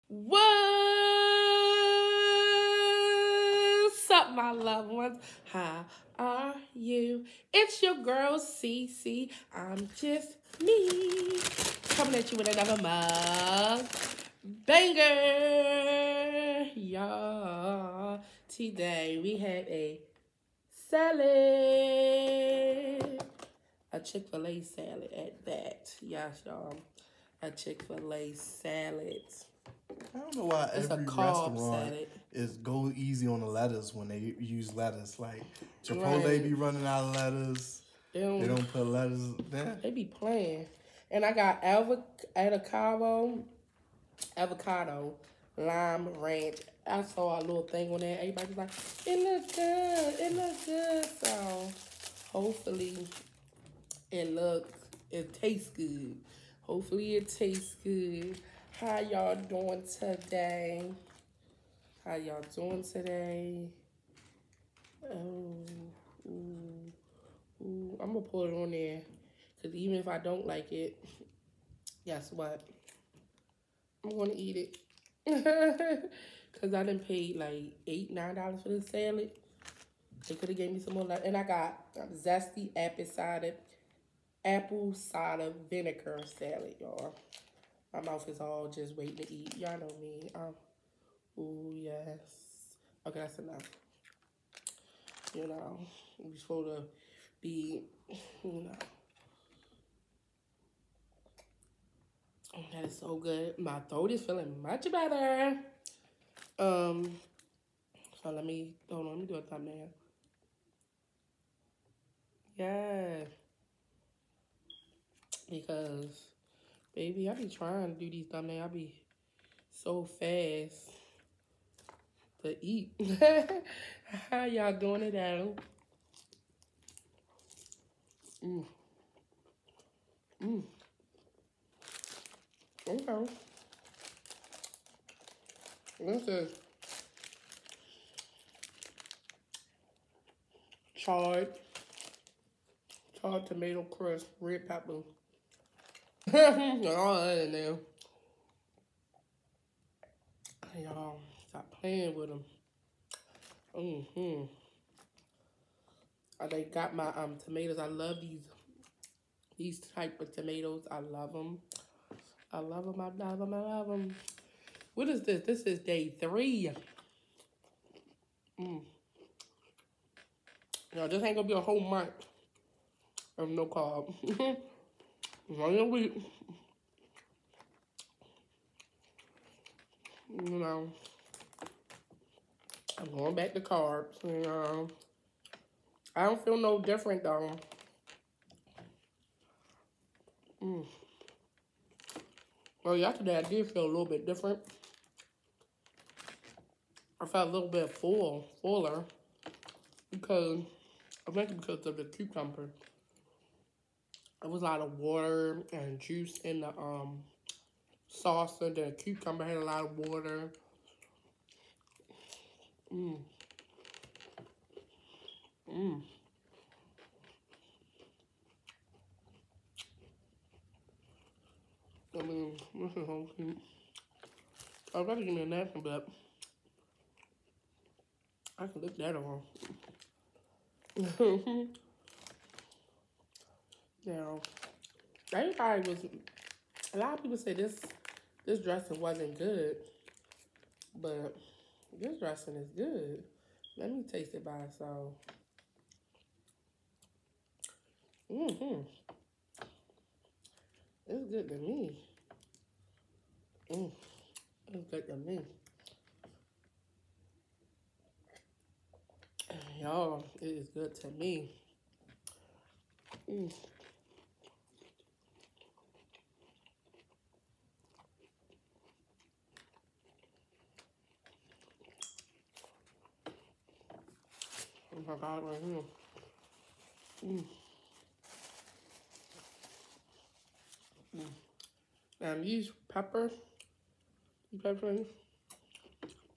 What's up, my loved ones? How are you? It's your girl, Cece. I'm just me. Coming at you with another mug banger. Y'all. Today, we have a salad. A Chick-fil-A salad at that. Yes, y'all. A Chick-fil-A salad. I don't know why It's every a carb restaurant salad. is go easy on the lettuce when they use lettuce. Like Chipotle Right. be running out of lettuce. They don't put lettuce there. They be playing. And I got avocado, lime ranch. I saw a little thing on there. Everybody was like, it looks good. It looks good. So hopefully it tastes good. Hopefully it tastes good. How y'all doing today? How y'all doing today? Oh, ooh, ooh. I'm gonna put it on there. Because even if I don't like it, guess what? I'm gonna eat it. Because I done paid like $8, $9 for this salad. They could have gave me some more. And I got zesty apple cider vinegar salad, y'all. My mouth is all just waiting to eat. Y'all know me. Ooh, yes. Okay, that's enough. You know, we're supposed to be, you know. That is so good. My throat is feeling much better. So let me do a thumbnail. Yeah. Because, baby, I be trying to do these thumbnails. I be so fast to eat. How y'all doing it out? Okay. This is charred tomato crust, red pepper. All that in there. Y'all, stop playing with them. They got my tomatoes. I love these type of tomatoes. I love them. I love them. I love them. I love them. What is this? This is day 3. Y'all, this ain't gonna be a whole month of no carb. Only a week. You know, I'm going back to carbs. You know, I don't feel no different though. Well, yesterday I did feel a little bit different. I felt a little bit fuller, because I think because of the cucumber. There was a lot of water and juice in the sauce, and the cucumber had a lot of water. I mean, this is so cute. I was about to give me a napkin, but I can lick that on. Now, a lot of people say this dressing wasn't good, but this dressing is good. Let me taste it by itself. It's good to me. It's good to me. Y'all, it is good to me. Oh my God, right here. And these peppers, they good.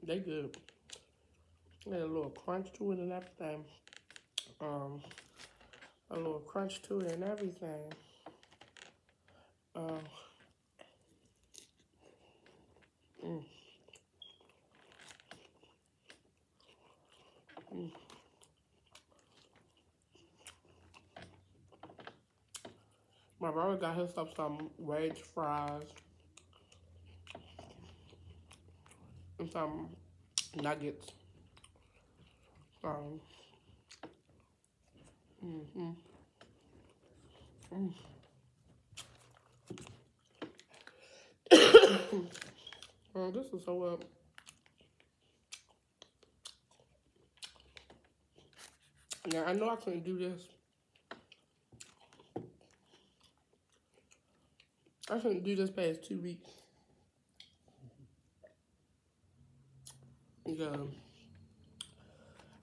They got a little crunch to it and everything. A little crunch to it and everything. My brother got himself some wedge fries and some nuggets. Mm-hmm. Oh, this is so up. Now, I know I couldn't do this. I couldn't do this past 2 weeks. Yeah.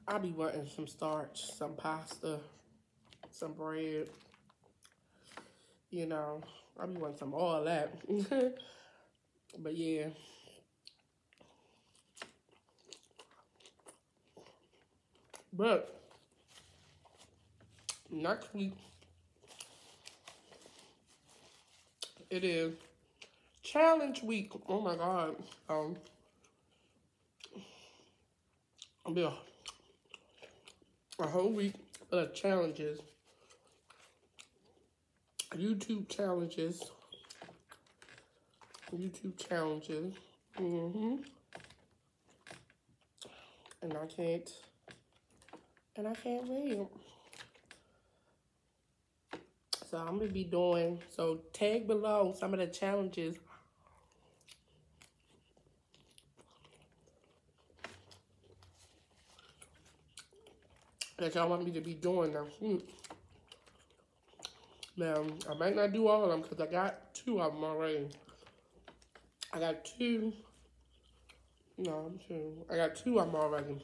I'll be wanting some starch, some pasta, some bread. You know, I'll be wanting some all that. But yeah. But next week, it is challenge week. Oh my God. I'll be a whole week of challenges. YouTube challenges. Mm-hmm. And I can't wait. So I'm gonna be doing, so tag below some of the challenges that y'all want me to be doing now. Now, I might not do all of them because I got 2 of them already. I got 2. No, I'm 2. I got 2 of them already.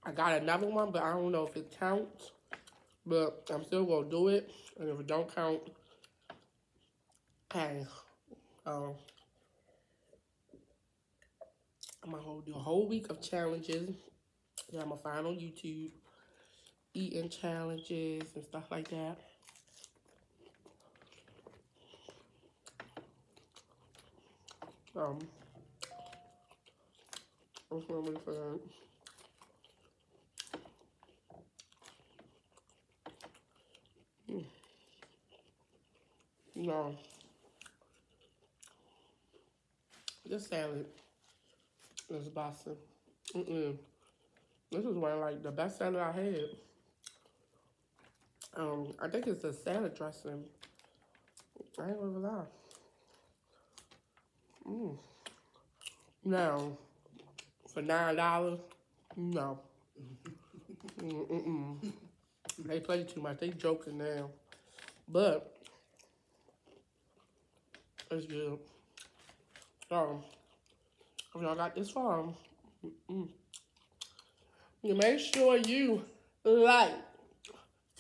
I got another one, but I don't know if it counts. But I'm still gonna do it. And if it don't count, hey, I'm gonna do a whole week of challenges that I'm gonna find on YouTube. Eating challenges and stuff like that. I'm gonna wait for that. No. This salad is bossy. This is one of like the best salad I had. I think it's the salad dressing. I ain't gonna lie. Now, for $9, no. They play too much. They joking now. But it's good. So, if y'all got this far, you make sure you like,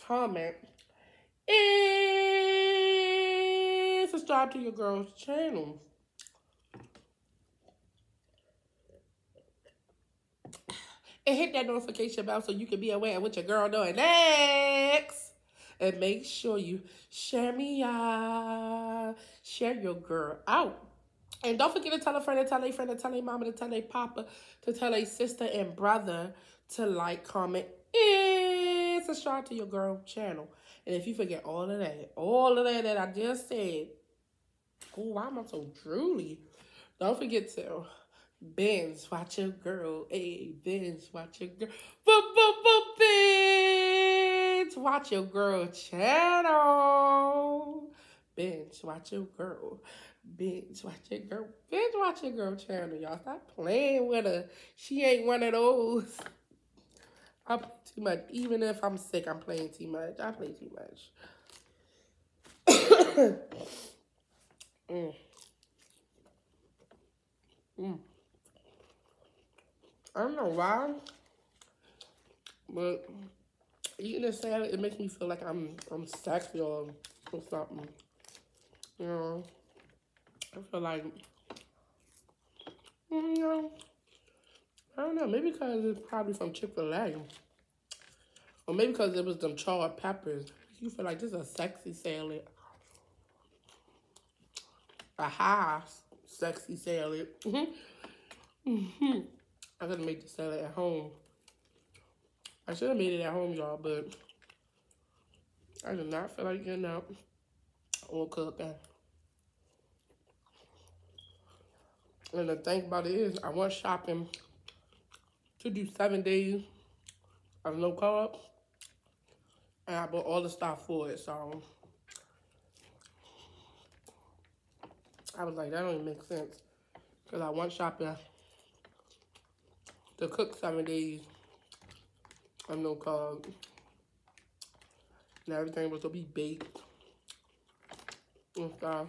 comment, and subscribe to your girl's channel. And hit that notification bell so you can be aware of what your girl doing next. And make sure you share me out. Share your girl out. And don't forget to tell a friend, to tell a friend, to tell a mama, to tell a papa, to tell a sister and brother to like, comment, and subscribe to your girl channel. And if you forget all of that that I just said, oh, why am I so drooly? Don't forget to binge watch your girl. Hey, binge watch your girl. Binge watch your girl channel. Binge watch your girl. Binge watch your girl. Binge watch your girl channel, y'all. Stop playing with her. She ain't one of those. I play too much. Even if I'm sick, I'm playing too much. I play too much. I don't know why, but eating a salad, it makes me feel like I'm sexy or something. You know, I feel like, you know, I don't know, maybe because it's probably from Chick-fil-A. Or maybe because it was them charred peppers. You feel like this is a sexy salad. A high sexy salad. I could have made the salad at home. I should have made it at home, y'all, but I did not feel like getting up or cooking. And the thing about it is, I went shopping to do 7 days of no carbs, and I bought all the stuff for it. So I was like, that don't even make sense, because I went shopping to cook 7 days of no carbs, and everything was to be baked and stuff.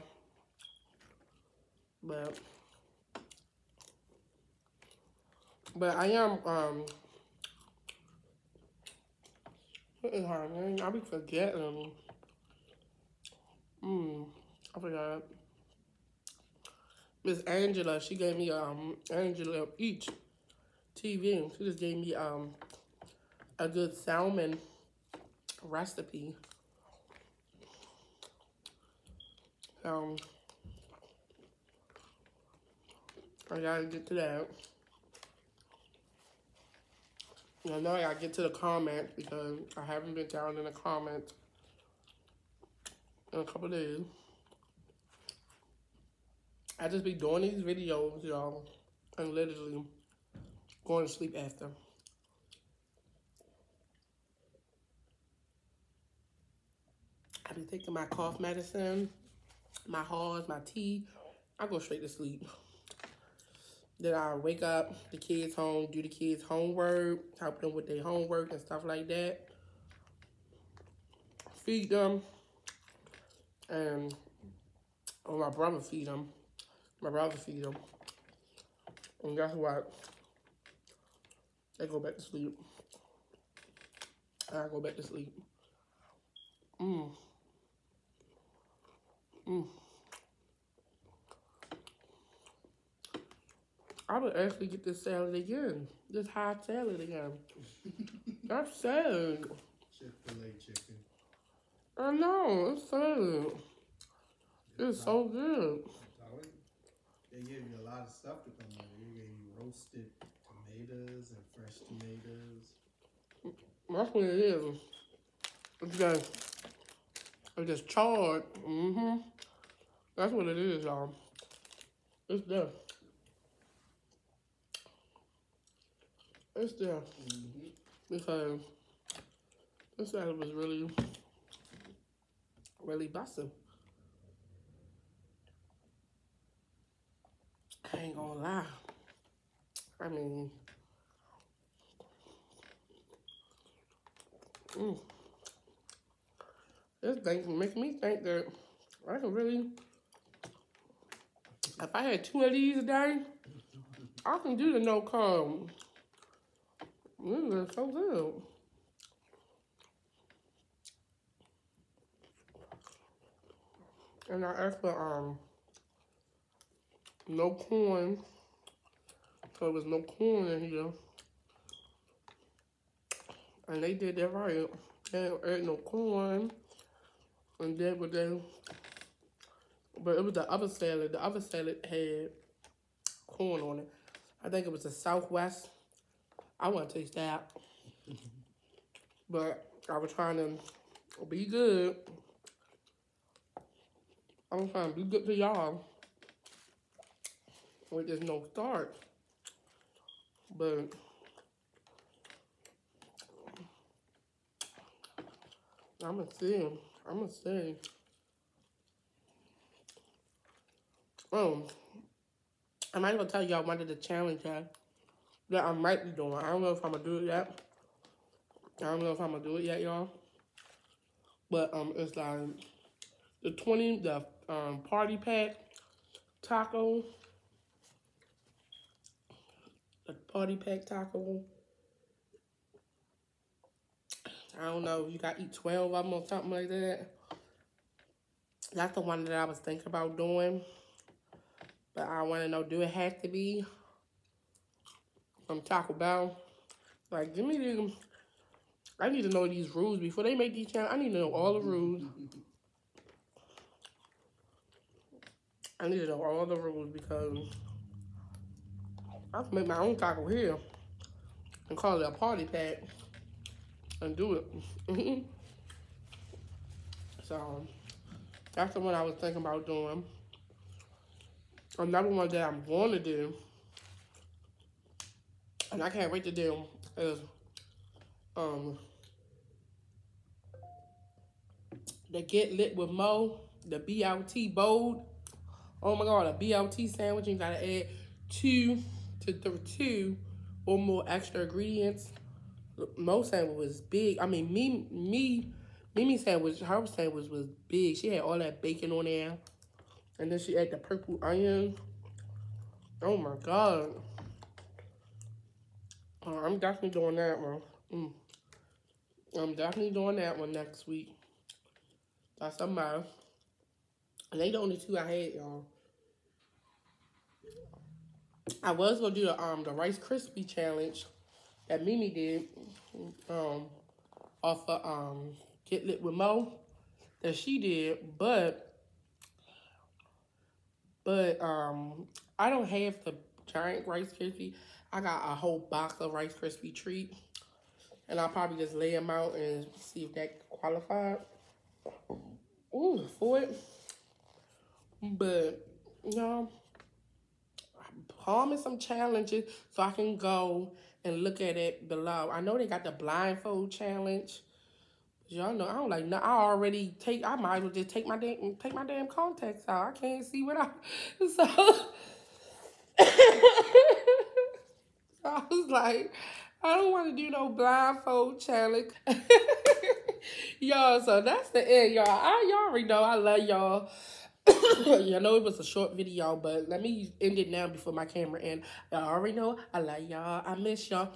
But I am, what is her name? I be forgetting. I forgot. Miss Angela, she gave me, Angela Each TV. She just gave me, a good salmon recipe. I gotta get to that. I know I gotta get to the comments because I haven't been down in the comments in a couple of days. I just be doing these videos, y'all, and literally going to sleep after. I be taking my cough medicine, my Halls, my tea. I go straight to sleep. Then I wake up, the kids home, do the kids' homework, help them with their homework and stuff like that. Feed them. And, or my brother feed them. My brother feed them. And guess what? They go back to sleep. And I go back to sleep. I would actually get this salad again. This hot salad again. That's sad. Chick-fil-A chicken. I know, it's sad. It's so good. They gave you a lot of stuff to come with it. They gave you roasted tomatoes and fresh tomatoes. That's what it is. It's just charred. That's what it is, y'all. It's there. It's there. Because this salad was really, really busting. I ain't gonna lie. I mean, this thing makes me think that I can really, if I had 2 of these a day, I can do the no carb. It's so good. And I asked for no corn, so there was no corn in here. And they did that right. They didn't add no corn. And then but it was the other salad. The other salad had corn on it. I think it was the Southwest. I want to taste that. But I was trying to be good. I was trying to be good to y'all with this no starch. But I'm going to see. I'm not going to tell y'all one of the challenges that I might be doing. I don't know if I'm going to do it yet. Y'all. But it's like the party pack taco. The party pack taco. I don't know if you got to eat 12 of them or something like that. That's the one that I was thinking about doing. But I want to know, do it have to be from Taco Bell? Like, give me the... I need to know these rules before they make these channels. I need to know all the rules. I need to know all the rules because I can make my own taco here and call it a party pack and do it. So that's the one I was thinking about doing. Another one that I'm going to do, and I can't wait to do, is the Get Lit with Mo, the BLT bold. Oh my God, a BLT sandwich. You gotta add two or more extra ingredients. Mo sandwich was big. I mean, Mimi sandwich, her sandwich was big. She had all that bacon on there, and then she had the purple onion. Oh my God. I'm definitely doing that one. I'm definitely doing that one next week. That's a mouth. And they the only two I had, y'all. I was gonna do the Rice Krispie challenge that Mimi did off of Get Lit with Mo that she did, but I don't have the giant Rice Krispie. I got a whole box of Rice Krispie treats, and I'll probably just lay them out and see if that qualified. For it. But promise some challenges so I can go and look at it below. I know they got the blindfold challenge. Y'all know I don't like no. I might as well just take my damn contacts out. I can't see what so I was like, I don't want to do no blindfold challenge. Y'all, so that's the end, y'all. Y'all already know I love y'all. I know it was a short video, but let me end it now before my camera ends. Y'all already know I love y'all. I miss y'all.